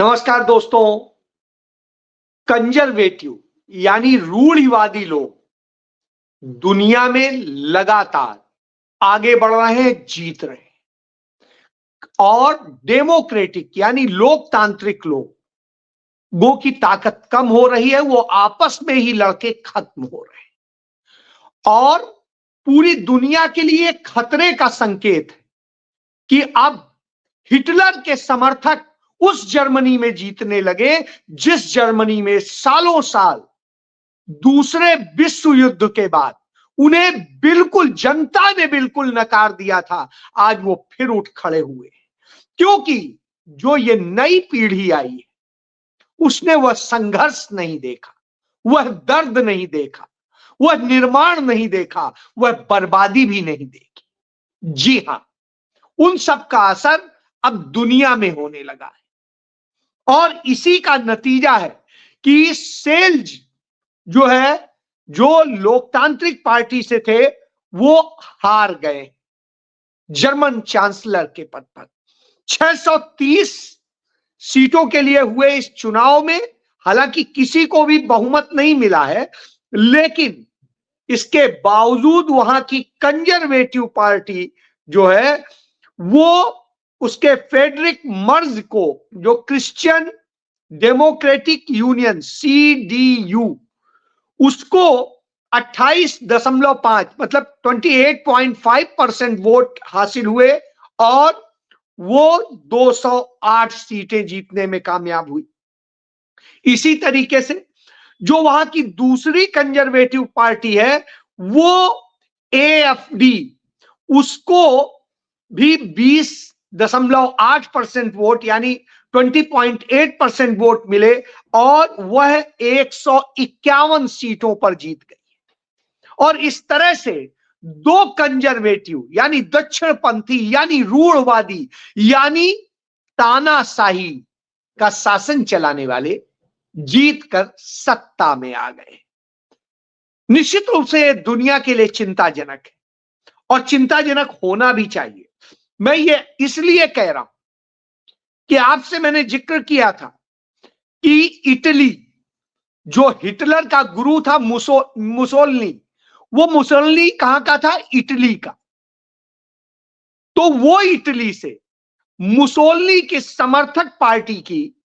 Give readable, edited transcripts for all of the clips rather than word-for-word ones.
नमस्कार दोस्तों। कंजर्वेटिव यानी रूढ़िवादी लोग दुनिया में लगातार आगे बढ़ रहे हैं, जीत रहे हैं, और डेमोक्रेटिक यानी लोकतांत्रिक लोगों की ताकत कम हो रही है। वो आपस में ही लड़के खत्म हो रहे हैं और पूरी दुनिया के लिए खतरे का संकेत है कि अब हिटलर के समर्थक उस जर्मनी में जीतने लगे जिस जर्मनी में सालों साल दूसरे विश्व युद्ध के बाद उन्हें बिल्कुल जनता ने बिल्कुल नकार दिया था। आज वो फिर उठ खड़े हुए, क्योंकि जो ये नई पीढ़ी आई है उसने वह संघर्ष नहीं देखा, वह दर्द नहीं देखा, वह निर्माण नहीं देखा, वह बर्बादी भी नहीं देखी। जी हां, उन सब का असर अब दुनिया में होने लगा है और इसी का नतीजा है कि सेल्ज जो है, जो लोकतांत्रिक पार्टी से थे, वो हार गए जर्मन चांसलर के पद पर। 630 सीटों के लिए हुए इस चुनाव में हालांकि किसी को भी बहुमत नहीं मिला है, लेकिन इसके बावजूद वहां की कंजर्वेटिव पार्टी जो है वो उसके फ्रेडरिक मर्ज को, जो क्रिश्चियन डेमोक्रेटिक यूनियन CDU, उसको 28.5 मतलब 28.5% वोट हासिल हुए और वो 208 सीटें जीतने में कामयाब हुई। इसी तरीके से जो वहां की दूसरी कंजर्वेटिव पार्टी है वो AFD, उसको भी 20.8% वोट यानी 20.8% वोट मिले और वह 151 सीटों पर जीत गई। और इस तरह से दो कंजर्वेटिव यानी दक्षिणपंथी यानी रूढ़वादी यानी तानाशाही का शासन चलाने वाले जीतकर सत्ता में आ गए। निश्चित रूप से दुनिया के लिए चिंताजनक है और चिंताजनक होना भी चाहिए। मैं ये इसलिए कह रहा हूं कि आपसे मैंने जिक्र किया था कि इटली, जो हिटलर का गुरु था मुसोलिनी, वो मुसोलिनी कहां का था? इटली का। तो वो इटली से मुसोलिनी की समर्थक पार्टी की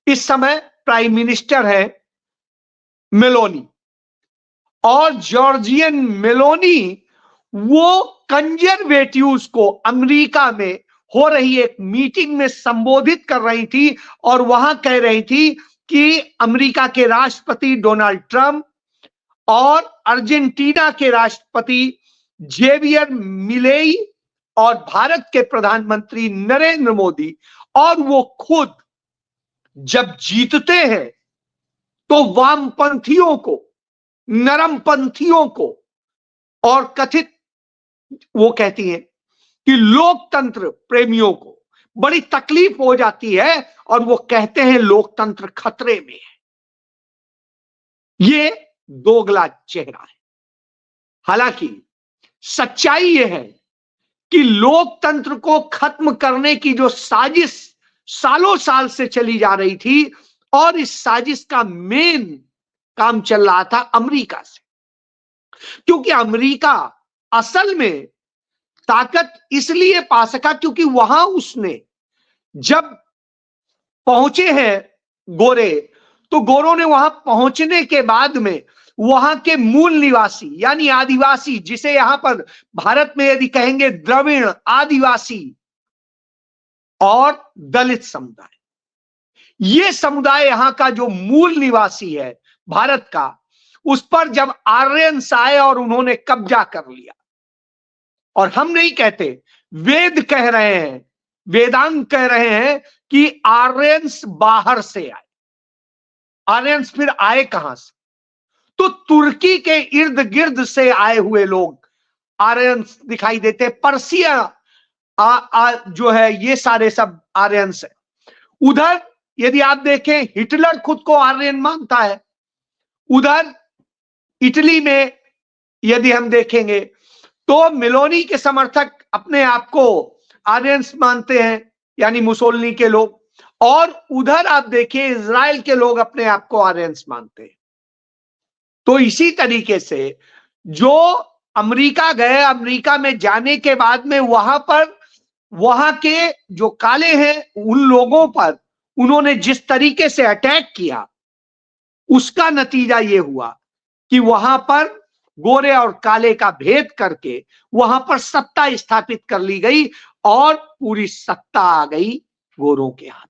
इस समय प्राइम मिनिस्टर है मेलोनी, और जॉर्जियन मेलोनी वो कंजर्वेटिव्स को अमेरिका में हो रही एक मीटिंग में संबोधित कर रही थी और वहां कह रही थी कि अमेरिका के राष्ट्रपति डोनाल्ड ट्रंप और अर्जेंटीना के राष्ट्रपति जेवियर मिलेई और भारत के प्रधानमंत्री नरेंद्र मोदी और वो खुद जब जीतते हैं तो वामपंथियों को, नरमपंथियों को और कथित, वो कहती हैं कि लोकतंत्र प्रेमियों को बड़ी तकलीफ हो जाती है और वो कहते हैं लोकतंत्र खतरे में है। ये दोगला चेहरा है। हालांकि सच्चाई यह है कि लोकतंत्र को खत्म करने की जो साजिश सालों साल से चली जा रही थी, और इस साजिश का मेन काम चल रहा था अमेरिका से, क्योंकि अमेरिका असल में ताकत इसलिए पा सका क्योंकि वहां उसने जब पहुंचे हैं गोरे, तो गोरों ने वहां पहुंचने के बाद में वहां के मूल निवासी यानी आदिवासी, जिसे यहां पर भारत में यदि कहेंगे द्रविड़, आदिवासी और दलित समुदाय, ये समुदाय यहां का जो मूल निवासी है भारत का, उस पर जब आर्यन्स आए और उन्होंने कब्जा कर लिया, और हम नहीं कहते, वेद कह रहे हैं, वेदांत कह रहे हैं कि आर्यन्स बाहर से आए। आर्यन्स फिर आए कहां से? तो तुर्की के इर्द गिर्द से आए हुए लोग आर्यन्स दिखाई देते। पर्सिया जो है, ये सारे सब आर्यन्स है। उधर यदि आप देखें, हिटलर खुद को आर्यन मानता है। उधर इटली में यदि हम देखेंगे तो मेलोनी के समर्थक अपने आप को आर्यन्स मानते हैं, यानी मुसोलिनी के लोग। और उधर आप देखिए इजराइल के लोग अपने आप को आर्यंस मानते हैं। तो इसी तरीके से जो अमेरिका गए, अमेरिका में जाने के बाद में वहां पर वहां के जो काले हैं उन लोगों पर उन्होंने जिस तरीके से अटैक किया, उसका नतीजा यह हुआ कि वहां पर गोरे और काले का भेद करके वहां पर सत्ता स्थापित कर ली गई और पूरी सत्ता आ गई गोरों के हाथ।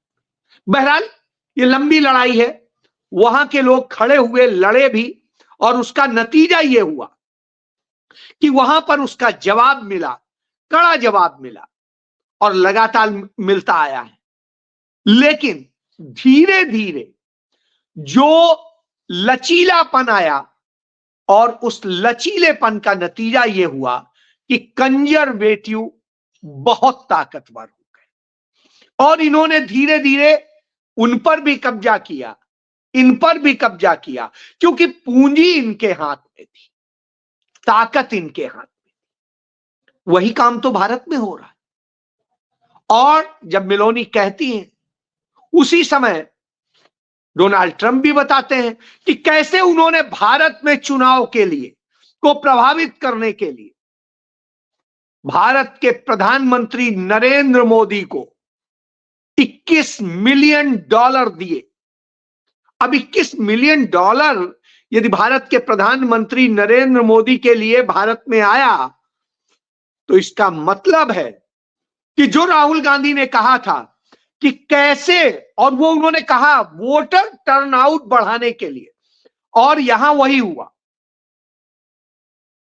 बहरहाल ये लंबी लड़ाई है, वहां के लोग खड़े हुए, लड़े भी, और उसका नतीजा यह हुआ कि वहां पर उसका जवाब मिला, कड़ा जवाब मिला और लगातार मिलता आया है। लेकिन धीरे धीरे जो लचीलापन आया और उस लचीलेपन का नतीजा यह हुआ कि कंजर्वेटिव बहुत ताकतवर हो गए और इन्होंने धीरे धीरे उन पर भी कब्जा किया, इन पर भी कब्जा किया, क्योंकि पूंजी इनके हाथ में थी, ताकत इनके हाथ में थी। वही काम तो भारत में हो रहा है। और जब मेलोनी कहती हैं, उसी समय डोनाल्ड ट्रंप भी बताते हैं कि कैसे उन्होंने भारत में चुनाव के लिए को प्रभावित करने के लिए भारत के प्रधानमंत्री नरेंद्र मोदी को $21 मिलियन दिए। अब $21 मिलियन यदि भारत के प्रधानमंत्री नरेंद्र मोदी के लिए भारत में आया, तो इसका मतलब है कि जो राहुल गांधी ने कहा था कि कैसे, और वो उन्होंने कहा वोटर टर्नआउट बढ़ाने के लिए, और यहां वही हुआ।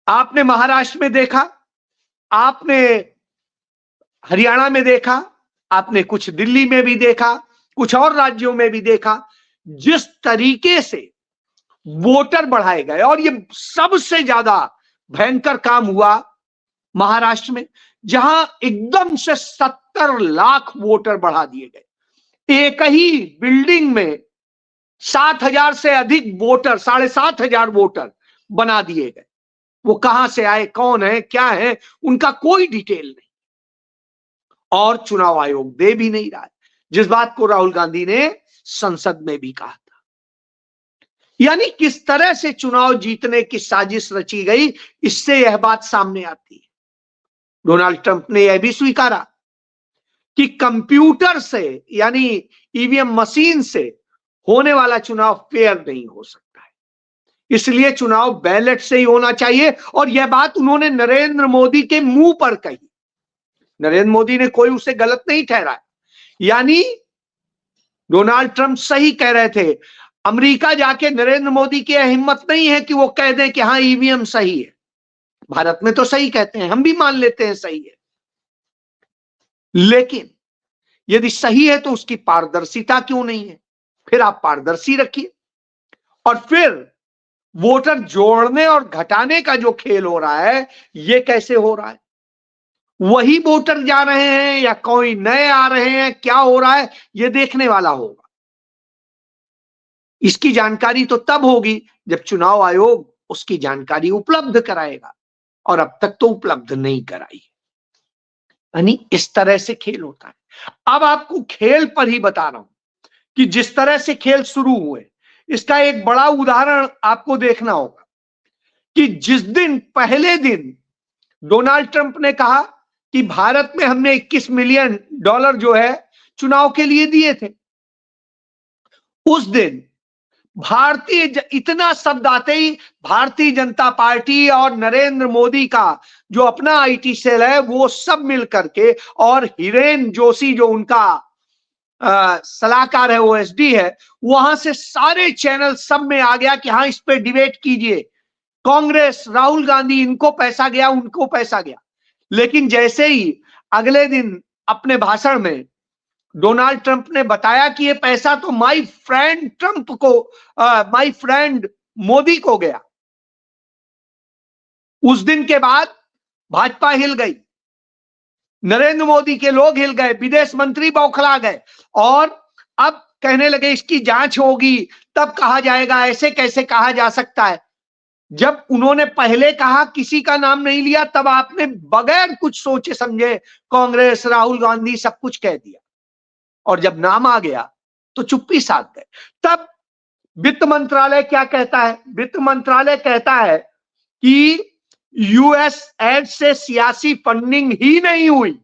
आपने महाराष्ट्र में देखा, आपने हरियाणा में देखा, आपने कुछ दिल्ली में भी देखा, कुछ और राज्यों में भी देखा, जिस तरीके से वोटर बढ़ाए गए। और ये सबसे ज्यादा भयंकर काम हुआ महाराष्ट्र में, जहां एकदम से 70 लाख वोटर बढ़ा दिए गए। एक ही बिल्डिंग में 7,000 से अधिक वोटर, 7,500 वोटर बना दिए गए। वो कहां से आए, कौन है, क्या है, उनका कोई डिटेल नहीं, और चुनाव आयोग दे भी नहीं रहा है, जिस बात को राहुल गांधी ने संसद में भी कहा था। यानी किस तरह से चुनाव जीतने की साजिश रची गई, इससे यह बात सामने आती है। डोनाल्ड ट्रंप ने यह भी स्वीकारा कि कंप्यूटर से, यानी ईवीएम मशीन से होने वाला चुनाव फेयर नहीं हो सकता है, इसलिए चुनाव बैलेट से ही होना चाहिए। और यह बात उन्होंने नरेंद्र मोदी के मुंह पर कही। नरेंद्र मोदी ने कोई उसे गलत नहीं ठहराया। यानी डोनाल्ड ट्रंप सही कह रहे थे। अमेरिका जाके नरेंद्र मोदी की हिम्मत नहीं है कि वो कह दें कि हाँ ईवीएम सही है। भारत में तो सही कहते हैं, हम भी मान लेते हैं सही है, लेकिन यदि सही है तो उसकी पारदर्शिता क्यों नहीं है? फिर आप पारदर्शी रखिए। और फिर वोटर जोड़ने और घटाने का जो खेल हो रहा है, यह कैसे हो रहा है? वही वोटर जा रहे हैं या कोई नए आ रहे हैं, क्या हो रहा है, यह देखने वाला होगा। इसकी जानकारी तो तब होगी जब चुनाव आयोग उसकी जानकारी उपलब्ध कराएगा, और अब तक तो उपलब्ध नहीं कराई। यानी इस तरह से खेल होता है। अब आपको खेल पर ही बता रहा हूं कि जिस तरह से खेल शुरू हुए, इसका एक बड़ा उदाहरण आपको देखना होगा कि जिस दिन, पहले दिन डोनाल्ड ट्रंप ने कहा कि भारत में हमने $21 मिलियन जो है चुनाव के लिए दिए थे, उस दिन इतना शब्द आते ही भारतीय जनता पार्टी और नरेंद्र मोदी का जो अपना आईटी सेल है, वो सब मिल करके, और हिरेन जोशी जो उनका सलाहकार है, ओएसडी है, वहां से सारे चैनल सब में आ गया कि हाँ इस पे डिबेट कीजिए, कांग्रेस, राहुल गांधी, इनको पैसा गया, उनको पैसा गया। लेकिन जैसे ही अगले दिन अपने भाषण में डोनाल्ड ट्रंप ने बताया कि ये पैसा तो माय फ्रेंड ट्रंप को, माय फ्रेंड मोदी को गया, उस दिन के बाद भाजपा हिल गई, नरेंद्र मोदी के लोग हिल गए, विदेश मंत्री बौखला गए, और अब कहने लगे इसकी जांच होगी तब कहा जाएगा, ऐसे कैसे कहा जा सकता है। जब उन्होंने पहले कहा, किसी का नाम नहीं लिया, तब आपने बगैर कुछ सोचे समझे कांग्रेस, राहुल गांधी, सब कुछ कह दिया। और जब नाम आ गया तो चुप्पी साध गए। तब वित्त मंत्रालय क्या कहता है? वित्त मंत्रालय कहता है कि यूएसएड से सियासी फंडिंग ही नहीं हुई।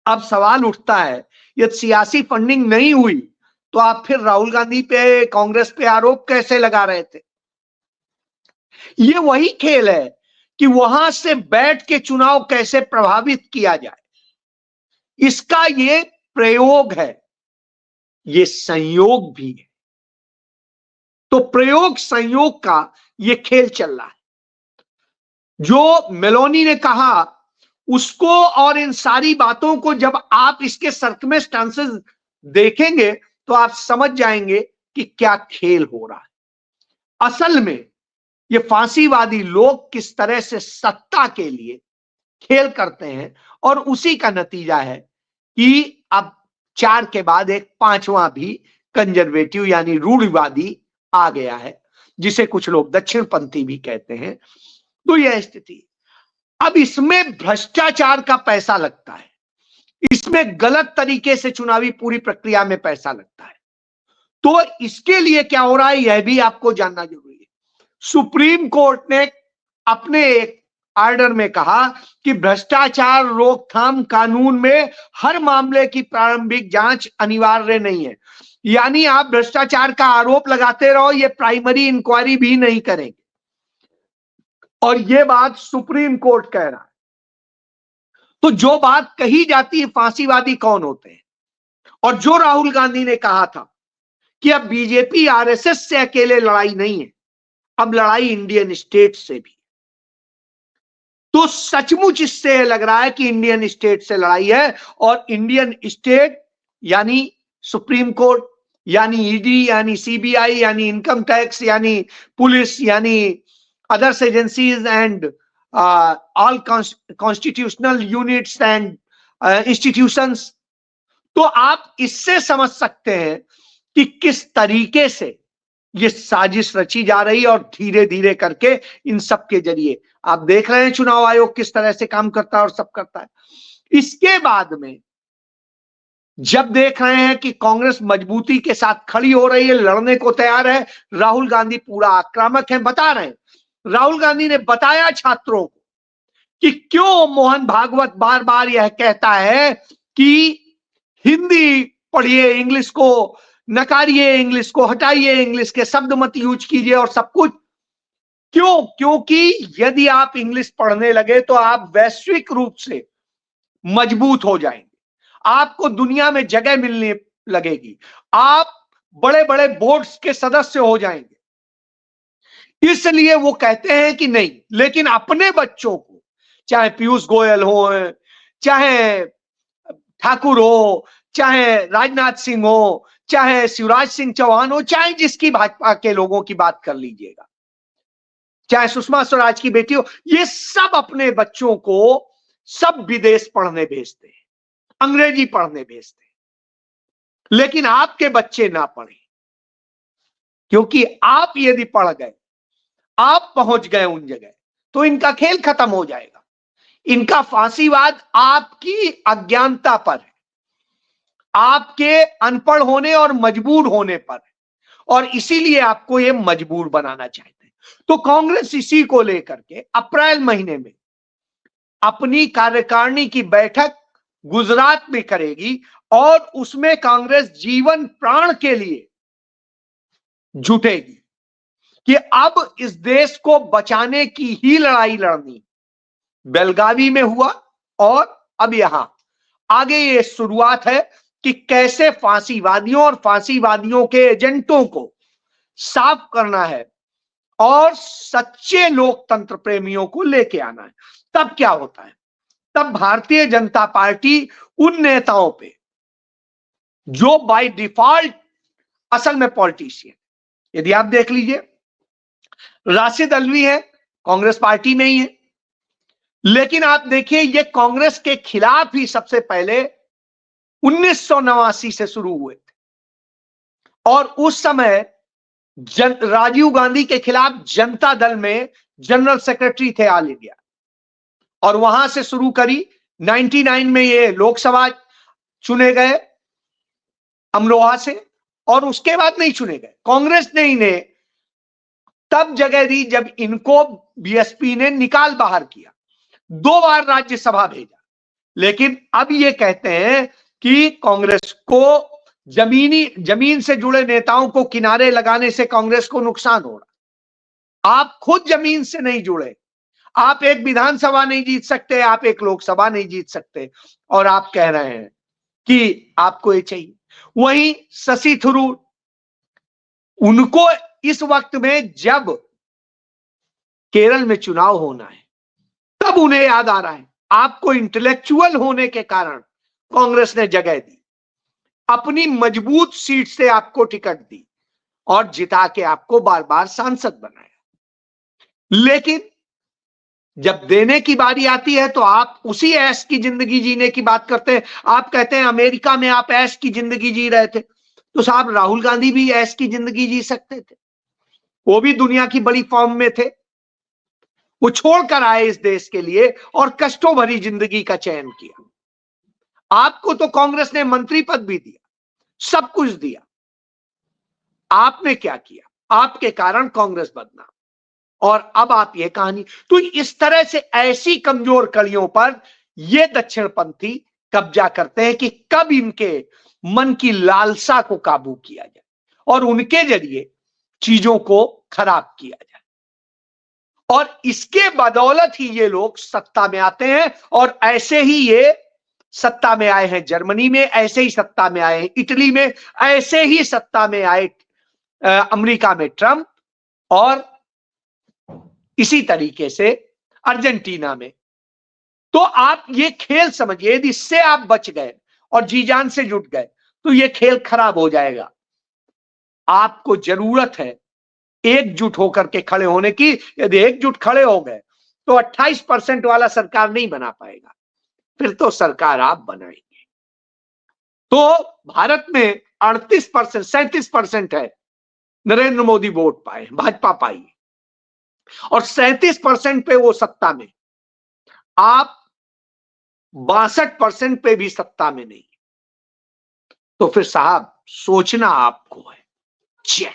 अब सवाल उठता है, यदि सियासी फंडिंग नहीं हुई तो आप फिर राहुल गांधी पे, कांग्रेस पे आरोप कैसे लगा रहे थे? ये वही खेल है कि वहां से बैठ के चुनाव कैसे प्रभावित किया जाए, इसका ये प्रयोग है, ये संयोग भी है। तो प्रयोग संयोग का ये खेल चल रहा है। जो मेलोनी ने कहा उसको और इन सारी बातों को जब आप इसके सर्कमस्टेंसेस देखेंगे तो आप समझ जाएंगे कि क्या खेल हो रहा है। असल में ये फांसीवादी लोग किस तरह से सत्ता के लिए खेल करते हैं, और उसी का नतीजा है कि अब 4 के बाद एक 5वां भी कंजर्वेटिव यानी रूढ़िवादी आ गया है, जिसे कुछ लोग दक्षिणपंथी भी कहते हैं। तो यह स्थिति, अब इसमें भ्रष्टाचार का पैसा लगता है, इसमें गलत तरीके से चुनावी पूरी प्रक्रिया में पैसा लगता है। तो इसके लिए क्या हो रहा है यह भी आपको जानना जरूरी है। सुप्रीम कोर्ट ने अपने एक ऑर्डर में कहा कि भ्रष्टाचार रोकथाम कानून में हर मामले की प्रारंभिक जांच अनिवार्य नहीं है, यानी आप भ्रष्टाचार का आरोप लगाते रहो, ये प्राइमरी इंक्वायरी भी नहीं करेंगे। और ये बात सुप्रीम कोर्ट कह रहा है। तो जो बात कही जाती है, फांसीवादी कौन होते हैं? और जो राहुल गांधी ने कहा था कि अब बीजेपी आरएसएस से अकेले लड़ाई नहीं है, अब लड़ाई इंडियन स्टेट से भी। तो सचमुच इससे लग रहा है कि इंडियन स्टेट से लड़ाई है, और इंडियन स्टेट यानी सुप्रीम कोर्ट, यानी ईडी, यानी सीबीआई, यानी इनकम टैक्स, यानी पुलिस, यानी others agencies and all constitutional units and institutions. तो आप इससे समझ सकते हैं कि किस तरीके से ये साजिश रची जा रही है, और धीरे धीरे करके इन सब के जरिए आप देख रहे हैं चुनाव आयोग किस तरह से काम करता है और सब करता है। इसके बाद में जब देख रहे हैं कि कांग्रेस मजबूती के साथ खड़ी हो रही है, लड़ने को तैयार है, राहुल गांधी पूरा आक्रामक है। बता रहे हैं, राहुल गांधी ने बताया छात्रों को कि क्यों मोहन भागवत बार बार यह कहता है कि हिंदी पढ़िए, इंग्लिश को नकारिए, इंग्लिश को हटाइए, इंग्लिश के शब्द मत यूज कीजिए और सब कुछ। क्यों? क्योंकि यदि आप इंग्लिश पढ़ने लगे तो आप वैश्विक रूप से मजबूत हो जाएंगे, आपको दुनिया में जगह मिलने लगेगी, आप बड़े बड़े बोर्ड्स के सदस्य हो जाएंगे। इसलिए वो कहते हैं कि नहीं, लेकिन अपने बच्चों को, चाहे पीयूष गोयल हो, चाहे ठाकुर हो, चाहे राजनाथ सिंह हो, चाहे शिवराज सिंह चौहान हो, चाहे जिसकी भाजपा के लोगों की बात कर लीजिएगा, चाहे सुषमा स्वराज की बेटी हो, ये सब अपने बच्चों को सब विदेश पढ़ने भेजते हैं, अंग्रेजी पढ़ने भेजते हैं। लेकिन आपके बच्चे ना पढ़े, क्योंकि आप यदि पढ़ गए, आप पहुंच गए उन जगह, तो इनका खेल खत्म हो जाएगा। इनका फांसीवाद आपकी अज्ञानता पर है, आपके अनपढ़ होने और मजबूर होने पर है, और इसीलिए आपको ये मजबूर बनाना चाहते हैं। तो कांग्रेस इसी को लेकर के अप्रैल महीने में अपनी कार्यकारिणी की बैठक गुजरात में करेगी, और उसमें कांग्रेस जीवन प्राण के लिए जुटेगी कि अब इस देश को बचाने की ही लड़ाई लड़नी। बेलगावी में हुआ, और अब यहां आगे ये शुरुआत है कि कैसे फांसीवादियों और फांसीवादियों के एजेंटों को साफ करना है और सच्चे लोकतंत्र प्रेमियों को लेके आना है। तब क्या होता है? तब भारतीय जनता पार्टी उन नेताओं पे जो बाय डिफॉल्ट असल में पॉलिटिशियन, यदि आप देख लीजिए, राशिद अल्वी है, कांग्रेस पार्टी में ही है, लेकिन आप देखिए ये कांग्रेस के खिलाफ ही सबसे पहले 1989 से शुरू हुए थे, और उस समय राजीव गांधी के खिलाफ जनता दल में जनरल सेक्रेटरी थे ऑल इंडिया, और वहां से शुरू करी। 99 में ये लोकसभा चुने गए, अमरोहा से, और उसके बाद नहीं चुने गए। कांग्रेस ने इन्हें तब जगह दी जब इनको बीएसपी ने निकाल बाहर किया, 2 बार राज्यसभा भेजा। लेकिन अब ये कहते हैं कि कांग्रेस को जमीन से जुड़े नेताओं को किनारे लगाने से कांग्रेस को नुकसान हो रहा। आप खुद जमीन से नहीं जुड़े, आप एक विधानसभा नहीं जीत सकते, आप एक लोकसभा नहीं जीत सकते, और आप कह रहे हैं कि आपको ये चाहिए। वहीं शशि थरूर, उनको इस वक्त में जब केरल में चुनाव होना है तब उन्हें याद आ रहा है, आपको इंटेलेक्चुअल होने के कारण कांग्रेस ने जगह दी, अपनी मजबूत सीट से आपको टिकट दी और जिता के आपको बार बार सांसद बनाया। लेकिन जब देने की बारी आती है तो आप उसी ऐश की जिंदगी जीने की बात करते हैं। आप कहते हैं अमेरिका में आप ऐश की जिंदगी जी रहे थे, तो साहब राहुल गांधी भी ऐश की जिंदगी जी सकते थे, वो भी दुनिया की बड़ी फॉर्म में थे, वो छोड़कर आए इस देश के लिए और कष्टों भरी जिंदगी का चयन किया। आपको तो कांग्रेस ने मंत्री पद भी दिया, सब कुछ दिया, आपने क्या किया? आपके कारण कांग्रेस बदनाम, और अब आप ये कहानी। तो इस तरह से ऐसी कमजोर कड़ियों पर ये दक्षिणपंथी कब्जा करते हैं कि कब इनके मन की लालसा को काबू किया जाए और उनके जरिए चीजों को खराब किया जाए, और इसके बदौलत ही ये लोग सत्ता में आते हैं। और ऐसे ही ये सत्ता में आए हैं जर्मनी में, ऐसे ही सत्ता में आए हैं इटली में, ऐसे ही सत्ता में आए अमेरिका में ट्रंप, और इसी तरीके से अर्जेंटीना में। तो आप ये खेल समझिए, यदि इससे आप बच गए और जी जान से जुट गए तो ये खेल खराब हो जाएगा। आपको जरूरत है एकजुट होकर के खड़े होने की। यदि एकजुट खड़े हो गए तो 28% वाला सरकार नहीं बना पाएगा, फिर तो सरकार आप बनाएंगे। तो भारत में 38%, 37% है नरेंद्र मोदी वोट पाए, भाजपा पाई, और 37% पे वो सत्ता में, आप 62% पे भी सत्ता में नहीं। तो फिर साहब सोचना आपको है। जय